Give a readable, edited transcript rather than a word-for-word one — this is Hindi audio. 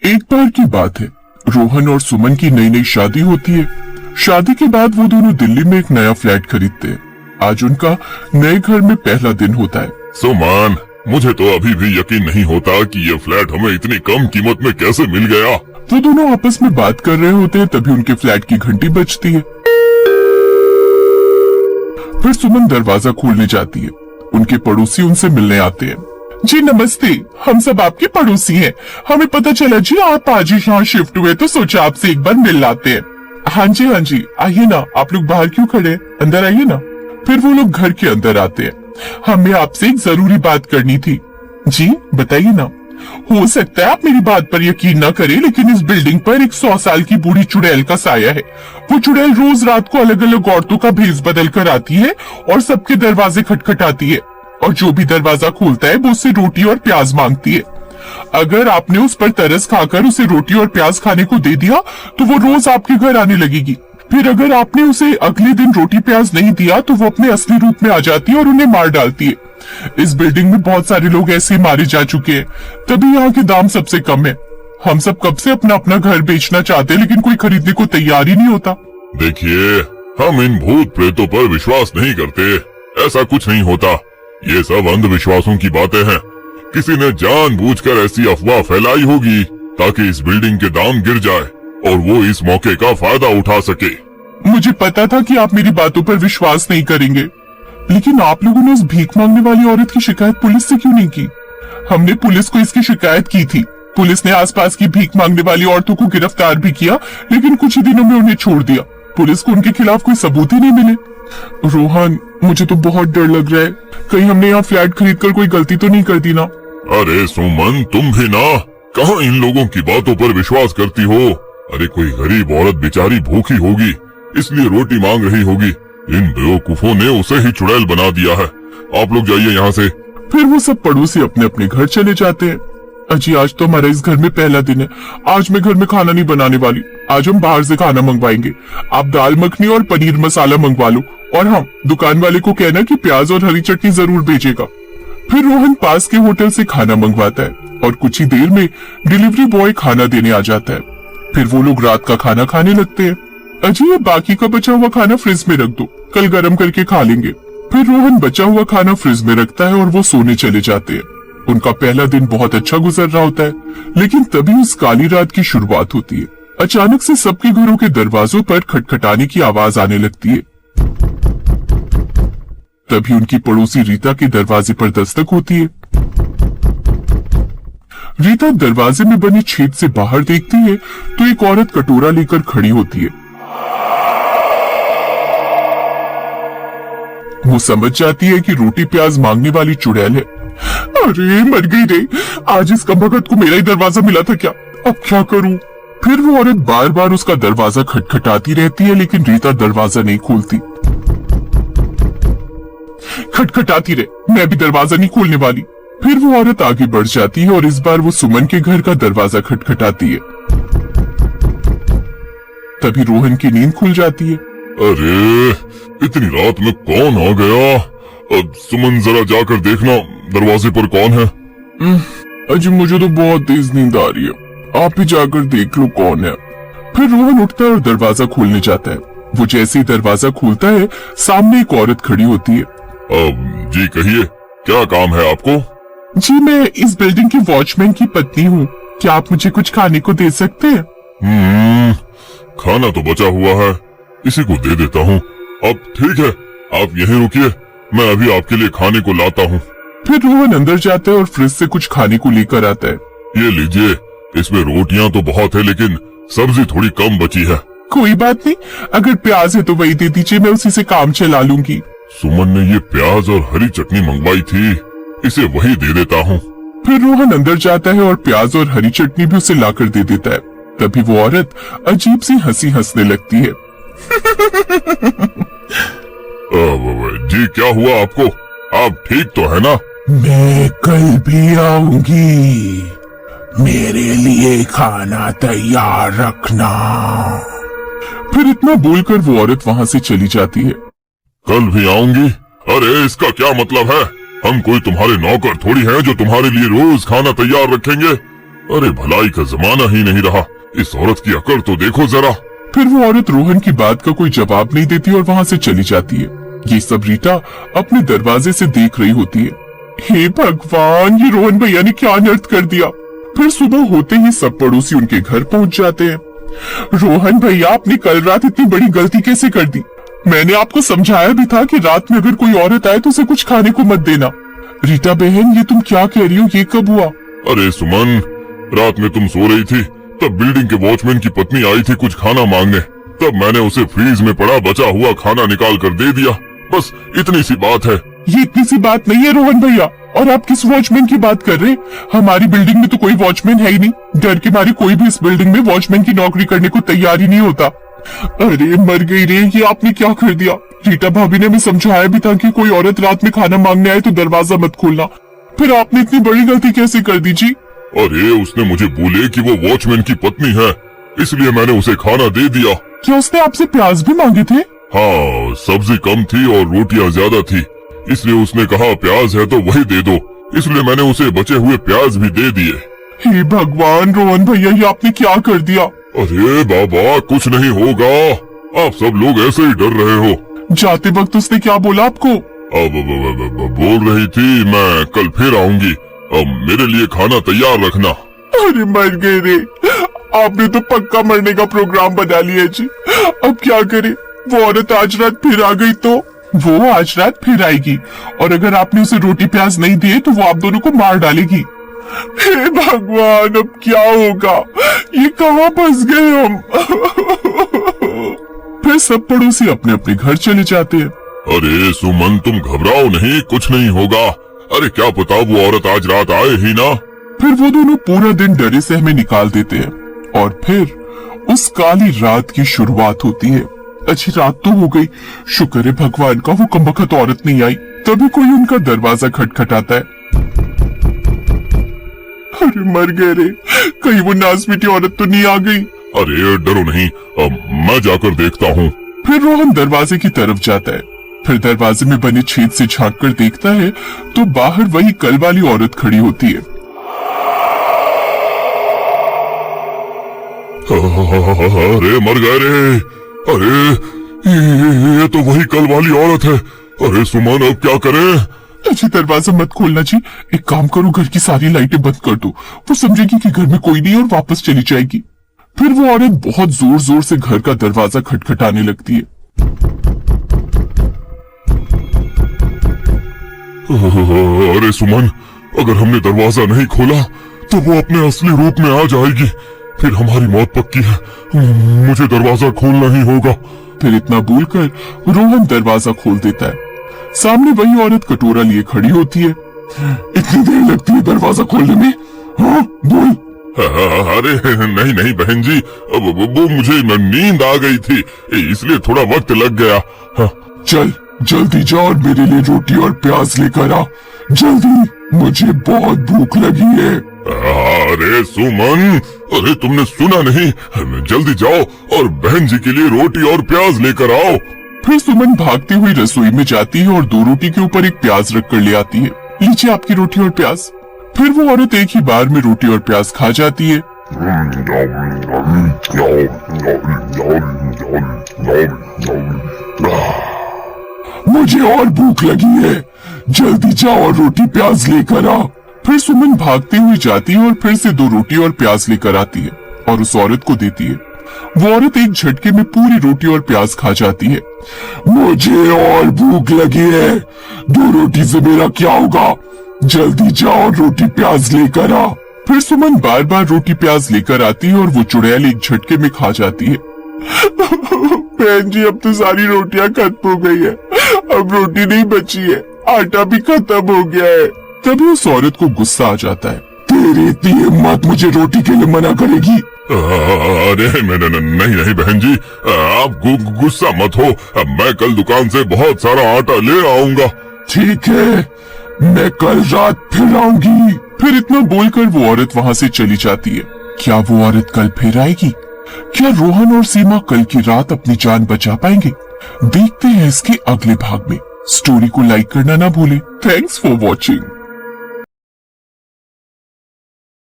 एक बार की बात है, रोहन और सुमन की नई नई शादी होती है। शादी के बाद वो दोनों दिल्ली में एक नया फ्लैट खरीदते हैं। आज उनका नए घर में पहला दिन होता है। सुमन, मुझे तो अभी भी यकीन नहीं होता कि ये फ्लैट हमें इतनी कम कीमत में कैसे मिल गया। वो दोनों आपस में बात कर रहे होते हैं, तभी उनके फ्लैट की घंटी बजती है। फिर सुमन दरवाजा खोलने जाती है। उनके पड़ोसी उनसे मिलने आते हैं। जी नमस्ते, हम सब आपके पड़ोसी हैं। हमें पता चला जी आप आज ही यहाँ शिफ्ट हुए, तो सोचा आपसे एक बार मिल लाते हैं। हाँ जी, आइए ना। आप लोग बाहर क्यों खड़े, अंदर आइए ना। फिर वो लोग घर के अंदर आते हैं। हमें आपसे एक जरूरी बात करनी थी। जी बताइए ना। हो सकता है आप मेरी बात पर यकीन न करें, लेकिन इस बिल्डिंग पर एक 100 साल की बूढ़ी चुड़ैल का साया है। वो चुड़ैल रोज रात को अलग अलग औरतों का भेष बदल कर आती है और सबके दरवाजे खटखटाती है, और जो भी दरवाजा खोलता है वो उससे रोटी और प्याज मांगती है। अगर आपने उस पर तरस खाकर उसे रोटी और प्याज खाने को दे दिया तो वो रोज आपके घर आने लगेगी। फिर अगर आपने उसे अगले दिन रोटी प्याज नहीं दिया तो वो अपने असली रूप में आ जाती है और उन्हें मार डालती है। इस बिल्डिंग में बहुत सारे लोग ऐसे मारे जा चुके हैं, तभी यहाँ के दाम सबसे कम है। हम सब कब से अपना अपना घर बेचना चाहते हैं, लेकिन कोई खरीदने को तैयार ही नहीं होता। देखिए, हम इन भूत प्रेतों पर विश्वास नहीं करते। ऐसा कुछ नहीं होता। ये सब अंधविश्वासों की बातें हैं। किसी ने जानबूझकर ऐसी अफवाह फैलाई होगी ताकि इस बिल्डिंग के दाम गिर जाए और वो इस मौके का फायदा उठा सके। मुझे पता था कि आप मेरी बातों पर विश्वास नहीं करेंगे, लेकिन आप लोगों ने उस भीख मांगने वाली औरत की शिकायत पुलिस से क्यों नहीं की? हमने पुलिस को इसकी शिकायत की थी। पुलिस ने आसपास की भीख मांगने वाली औरतों को गिरफ्तार भी किया, लेकिन कुछ ही दिनों में उन्हें छोड़ दिया। पुलिस को उनके खिलाफ कोई सबूत ही नहीं मिले। रोहन, मुझे तो बहुत डर लग रहा है। कहीं हमने यहाँ फ्लैट खरीदकर कोई गलती तो नहीं कर दी ना? अरे सुमन, तुम भी ना कहाँ इन लोगों की बातों पर विश्वास करती हो। अरे कोई गरीब औरत बेचारी भूखी होगी, इसलिए रोटी मांग रही होगी। इन बेवकूफों ने उसे ही चुड़ैल बना दिया है। आप लोग जाइए यहाँ से। फिर वो सब पड़ोसी अपने अपने घर चले जाते हैं। अजी, आज तो हमारा इस घर में पहला दिन है। आज मैं घर में खाना नहीं बनाने वाली। आज हम बाहर से खाना मंगवाएंगे। आप दाल मखनी और पनीर मसाला मंगवा लो, और हाँ, दुकान वाले को कहना कि प्याज और हरी चटनी जरूर भेजेगा। फिर रोहन पास के होटल से खाना मंगवाता है और कुछ ही देर में डिलीवरी बॉय खाना देने आ जाता है। फिर वो लोग रात का खाना खाने लगते हैं। अजी, ये बाकी का बचा हुआ खाना फ्रिज में रख दो, कल गर्म करके खा लेंगे। फिर रोहन बचा हुआ खाना फ्रिज में रखता है और वो सोने चले जाते हैं। उनका पहला दिन बहुत अच्छा गुजर रहा होता है, लेकिन तभी उस काली रात की शुरुआत होती है। अचानक से सबके घरों के दरवाजों पर खटखटाने की आवाज आने लगती है। तभी उनकी पड़ोसी रीता के दरवाजे पर दस्तक होती है। रीता दरवाजे में बने छेद से बाहर देखती है तो एक औरत कटोरा लेकर खड़ी होती है। वो समझ जाती है कि रोटी प्याज मांगने वाली चुड़ैल है। अरे मर गई रे, आज इस कमबख्त को मेरा ही दरवाजा मिला था क्या? अब क्या करूं? फिर वो औरत बार बार उसका दरवाजा खटखटाती रहती है, लेकिन रीता दरवाजा नहीं खोलती। खटखटाती रहे, मैं भी दरवाजा नहीं खोलने वाली। फिर वो औरत आगे बढ़ जाती है और इस बार वो सुमन के घर का दरवाजा खटखटाती है। तभी रोहन की नींद खुल जाती है। अरे इतनी रात में कौन आ गया? अब सुमन, जरा जाकर देखना दरवाजे पर कौन है। अजी, मुझे तो बहुत तेज नींद आ रही है। आप ही जाकर देख लो कौन है। फिर रोहन उठता है और दरवाजा खोलने जाता है। वो जैसे ही दरवाजा खोलता है, सामने एक औरत खड़ी होती है। जी कहिए, क्या काम है आपको? जी, मैं इस बिल्डिंग के वॉचमैन की पत्नी हूँ। क्या आप मुझे कुछ खाने को दे सकते हैं? खाना तो बचा हुआ है, इसी को दे देता हूँ। अब ठीक है, आप यहीं रुकिए, मैं अभी आपके लिए खाने को लाता हूँ। फिर रोहन अंदर जाता है और फ्रिज से कुछ खाने को लेकर आता है। ये लीजिए, इसमें रोटियां तो बहुत है, लेकिन सब्जी थोड़ी कम बची है। कोई बात नहीं, अगर प्याज है तो वही दे दीजिए, मैं उसी से काम चला लूंगी। सुमन ने ये प्याज और हरी चटनी मंगवाई थी, इसे वही दे देता हूँ। फिर रोहन अंदर जाता है और प्याज और हरी चटनी भी उसे लाकर दे देता है। तभी वो औरत अजीब सी हंसी हंसने लगती है। जी, क्या हुआ आपको? आप ठीक तो है ना? मैं कल भी आऊंगी, मेरे लिए खाना तैयार रखना। फिर इतना बोलकर वो औरत वहाँ से चली जाती है। कल भी आऊंगी? अरे इसका क्या मतलब है? हम कोई तुम्हारे नौकर थोड़ी हैं जो तुम्हारे लिए रोज खाना तैयार रखेंगे। अरे भलाई का जमाना ही नहीं रहा, इस औरत की अकड़ तो देखो जरा। फिर वो औरत रोहन की बात का कोई जवाब नहीं देती और वहाँ से चली जाती है। ये सब रीटा अपने दरवाजे से देख रही होती है। हे भगवान, ये रोहन भैया ने क्या अनर्थ कर दिया। फिर सुबह होते ही सब पड़ोसी उनके घर पहुंच जाते हैं। रोहन भैया, आपने कल रात इतनी बड़ी गलती कैसे कर दी? मैंने आपको समझाया भी था कि रात में अगर कोई औरत आए तो उसे कुछ खाने को मत देना। रीटा बहन, ये तुम क्या कह रही हो? ये कब हुआ? अरे सुमन, रात में तुम सो रही थी, तब बिल्डिंग के वॉचमैन की पत्नी आई थी कुछ खाना मांगने। तब मैंने उसे फ्रीज में पड़ा बचा हुआ खाना निकाल कर दे दिया। बस इतनी सी बात है। ये इतनी सी बात नहीं है रोहन भैया। और आप किस वॉचमैन की बात कर रहे हैं? हमारी बिल्डिंग में तो कोई वॉचमैन है ही नहीं। डर के मारे कोई भी इस बिल्डिंग में वॉचमैन की नौकरी करने को तैयार ही नहीं होता। अरे मर गई रे, ये आपने क्या कर दिया? रीटा भाभी ने हमें समझाया भी था कि कोई औरत रात में खाना मांगने आए तो दरवाजा मत खोलना। फिर आपने इतनी बड़ी गलती कैसे कर दी जी? अरे उसने मुझे बोले कि वो वॉचमैन की पत्नी है, इसलिए मैंने उसे खाना दे दिया। क्या उसने आपसे प्याज भी मांगे थे? हाँ, सब्जी कम थी और रोटियां ज्यादा थी, इसलिए उसने कहा प्याज है तो वही दे दो, इसलिए मैंने उसे बचे हुए प्याज भी दे दिए। हे भगवान रोहन भैया, ये आपने क्या कर दिया? अरे बाबा, कुछ नहीं होगा, आप सब लोग ऐसे ही डर रहे हो। जाते वक्त उसने क्या बोला आपको? अब बोल रही थी मैं कल फिर आऊंगी, अब मेरे लिए खाना तैयार रखना। अरे मर गए रे, आपने तो पक्का मरने का प्रोग्राम बना लिया जी। अब क्या करे? वो औरत आज रात फिर आ गई तो? वो आज रात फिर आएगी और अगर आपने उसे रोटी प्याज नहीं दिए तो वो आप दोनों को मार डालेगी। हे भगवान, अब क्या होगा? ये कहाँ फंस गए हम? फिर सब पड़ोसी अपने अपने घर चले जाते हैं। अरे सुमन, तुम घबराओ नहीं, कुछ नहीं होगा। अरे क्या पता वो औरत आज रात आए ही ना। फिर वो दोनों पूरा दिन डरे से हमें निकाल देते हैं और फिर उस काली रात की शुरुआत होती है। अच्छी रात तो हो गई, शुक्र है भगवान का वो कमबख्त औरत नहीं आई। तभी कोई उनका दरवाजा खटखटाता है। अरे मर गए रे, कहीं वो नाज़ औरत तो नहीं आ गई? अरे डरो नहीं, अब मैं जाकर देखता हूँ। फिर रोहन दरवाजे की तरफ जाता है। फिर दरवाजे में बने छेद से झांक कर देखता है तो बाहर वही कल वाली औरत खड़ी होती है। अरे मर गए रे, अरे ये तो वही कल वाली औरत है। अरे सुमन, अब क्या करें? जी दरवाजा मत खोलना जी, एक काम करो, घर की सारी लाइटें बंद कर दो। वो समझेगी कि घर में कोई नहीं और वापस चली जाएगी। फिर वो औरत बहुत जोर जोर से घर का दरवाजा खटखटाने लगती है। अरे सुमन, अगर हमने दरवाजा नहीं खोला तो वो अपने असली रूप में आ जाएगी, फिर हमारी मौत पक्की है। मुझे दरवाजा खोलना ही होगा। फिर इतना बोलकर रोहन दरवाजा खोल देता है। सामने वही औरत कटोरा लिए खड़ी होती है। इतनी देर लगती है दरवाजा खोलने में? हाँ बोल। अरे नहीं नहीं बहन जी, वो मुझे नींद आ गई थी, इसलिए थोड़ा वक्त लग गया। हाँ। चल जल्दी जा और मेरे लिए रोटी और प्याज लेकर आ, जल्दी, मुझे बहुत भूख लगी है। अरे सुमन, अरे तुमने सुना नहीं, जल्दी जाओ और बहन जी के लिए रोटी और प्याज लेकर आओ। फिर सुमन भागती हुई रसोई में जाती है और 2 रोटी के ऊपर एक प्याज रख कर ले आती है। लीजिए आपकी रोटी और प्याज। फिर वो औरत एक ही बार में रोटी और प्याज खा जाती है। मुझे और भूख लगी है, जल्दी जाओ और रोटी प्याज लेकर आ। फिर सुमन भागती हुई जाती है और फिर से 2 रोटी और प्याज लेकर आती है और उस औरत को देती है। वो औरत एक झटके में पूरी रोटी और प्याज खा जाती है। मुझे और भूख लगी है, 2 रोटी से मेरा क्या होगा, जल्दी जाओ और रोटी प्याज लेकर आ। फिर सुमन बार बार रोटी प्याज लेकर आती है और वो चुड़ैल एक झटके में खा जाती है। बहन जी, अब तो सारी रोटियां खत्म हो गई है, अब रोटी नहीं बची है, आटा भी खत्म हो गया है। तभी उस औरत को गुस्सा आ जाता है। तेरी इतनी हिम्मत मुझे रोटी के लिए मना करेगी? अरे नहीं बहन जी, आप गुस्सा मत हो, मैं कल दुकान से बहुत सारा आटा ले आऊंगा। ठीक है, मैं कल रात फिर आऊंगी। फिर इतना बोलकर वो औरत वहाँ से चली जाती है। क्या वो औरत कल फिर आएगी? क्या रोहन और सीमा कल की रात अपनी जान बचा पाएंगे? देखते हैं इसके अगले भाग में। स्टोरी को लाइक करना ना भूलें। Thanks for watching.